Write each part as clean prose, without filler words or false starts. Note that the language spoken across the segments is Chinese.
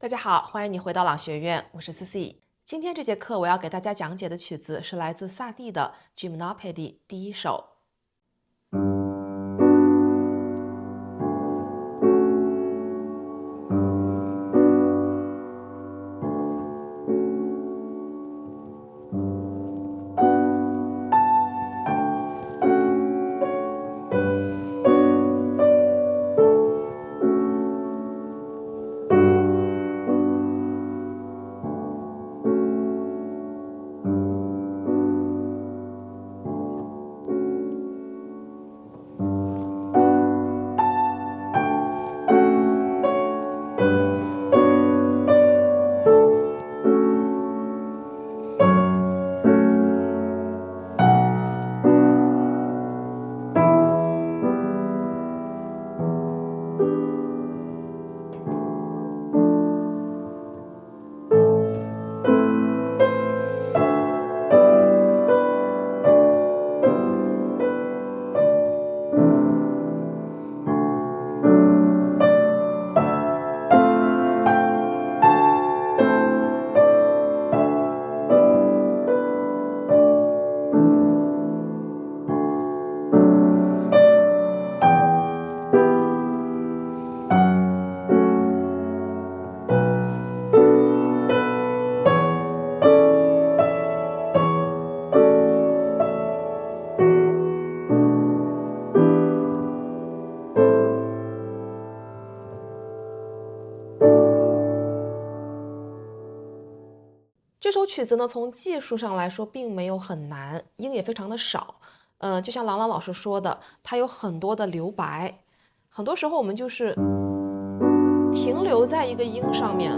大家好，欢迎你回到朗学院，我是 CC。今天这节课我要给大家讲解的曲子是来自萨蒂的《Gymnopédie》第一首。这首曲子呢，从技术上来说并没有很难，音也非常的少。就像郎朗老师说的，它有很多的留白，很多时候我们就是停留在一个音上面，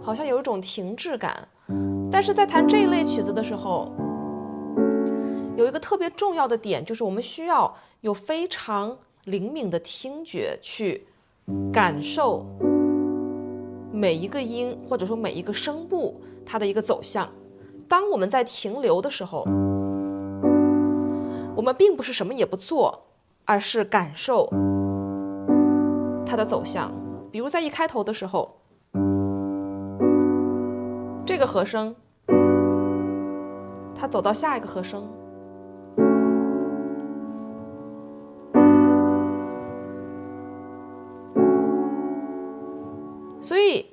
好像有一种停滞感。但是在弹这一类曲子的时候，有一个特别重要的点，就是我们需要有非常灵敏的听觉去感受每一个音或者说每一个声部它的一个走向。当我们在停留的时候，我们并不是什么也不做，而是感受它的走向。比如在一开头的时候，这个和声它走到下一个和声，所以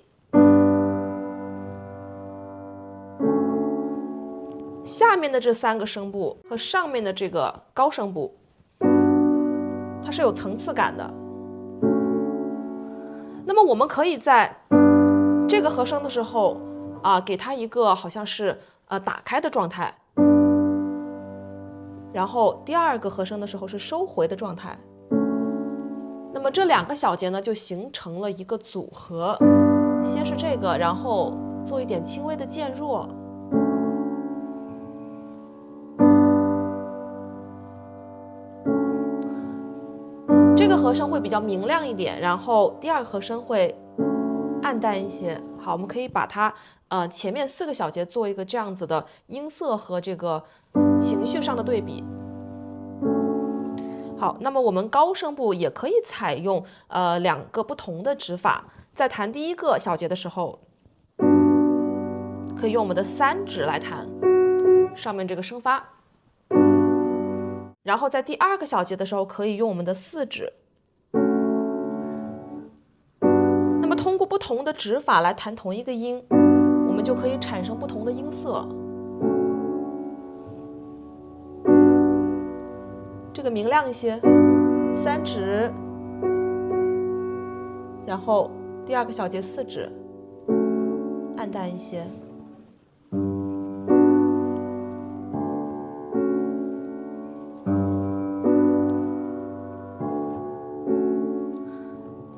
下面的这三个声部和上面的这个高声部，它是有层次感的。那么我们可以在这个和声的时候给它一个好像是打开的状态，然后第二个和声的时候是收回的状态。那么这两个小节呢，就形成了一个组合。先是这个，然后做一点轻微的渐弱。这个和声会比较明亮一点，然后第二个和声会暗淡一些。好，我们可以把它前面4个小节做一个这样子的音色和这个情绪上的对比。好，那么我们高声部也可以采用2个不同的指法。在弹第一个小节的时候，可以用我们的3指来弹上面这个声发，然后在第二个小节的时候可以用我们的4指。那么通过不同的指法来弹同一个音，我们就可以产生不同的音色。这个明亮一些，3指，然后第二个小节4指，暗淡一些。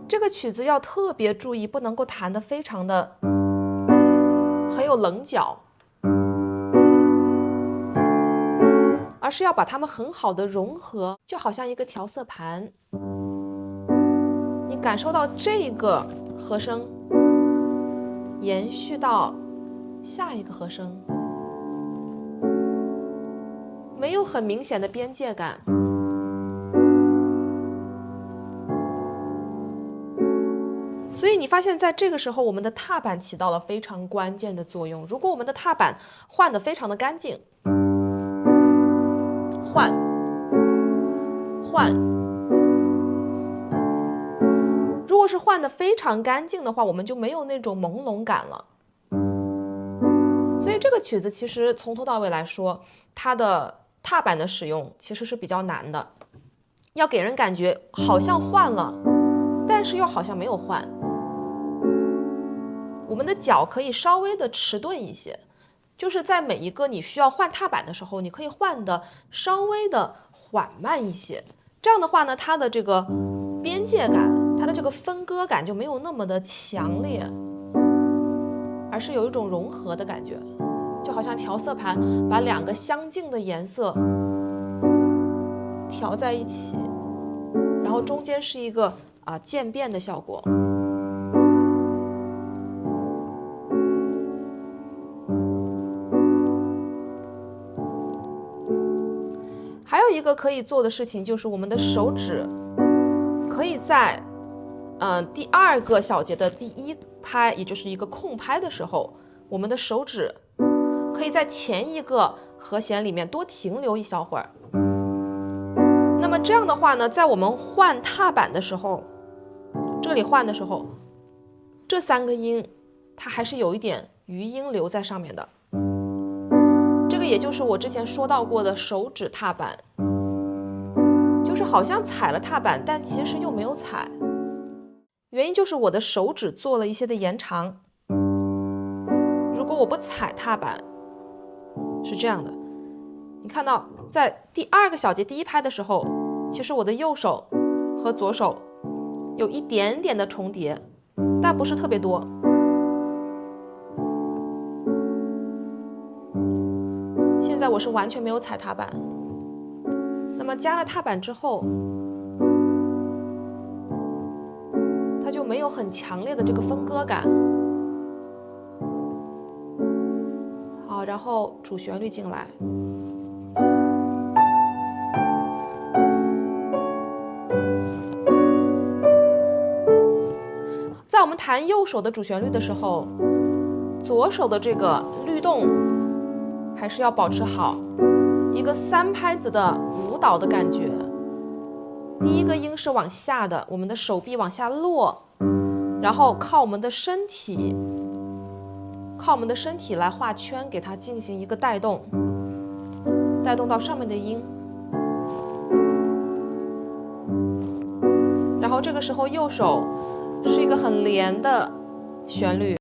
这个曲子要特别注意，不能够弹得非常的很有棱角，而是要把它们很好的融合，就好像一个调色盘。你感受到这个和声延续到下一个和声，没有很明显的边界感。所以你发现在这个时候，我们的踏板起到了非常关键的作用。如果我们的踏板换得非常的干净，换，如果是换得非常干净的话，我们就没有那种朦胧感了。所以这个曲子其实从头到尾来说，它的踏板的使用其实是比较难的，要给人感觉好像换了，但是又好像没有换。我们的脚可以稍微的迟钝一些，就是在每一个你需要换踏板的时候，你可以换的稍微的缓慢一些。这样的话呢，它的这个边界感，它的这个分割感就没有那么的强烈，而是有一种融合的感觉，就好像调色盘把两个相近的颜色调在一起，然后中间是一个渐变的效果。还有一个可以做的事情就是我们的手指可以在第二个小节的第一拍，也就是一个空拍的时候，我们的手指可以在前一个和弦里面多停留一小会儿。那么这样的话呢，在我们换踏板的时候，这里换的时候，这三个音它还是有一点余音留在上面的。这个也就是我之前说到过的手指踏板，就是好像踩了踏板，但其实又没有踩。原因就是我的手指做了一些的延长。如果我不踩踏板，是这样的，你看到在第二个小节第一拍的时候，其实我的右手和左手有一点点的重叠，但不是特别多。现在我是完全没有踩踏板，那么加了踏板之后，它就没有很强烈的这个分割感。好，然后主旋律进来。在我们弹右手的主旋律的时候，左手的这个律动还是要保持好，一个三拍子的舞蹈的感觉。第一个音是往下的，我们的手臂往下落，然后靠我们的身体来画圈，给它进行一个带动，带动到上面的音。然后这个时候右手是一个很连的旋律。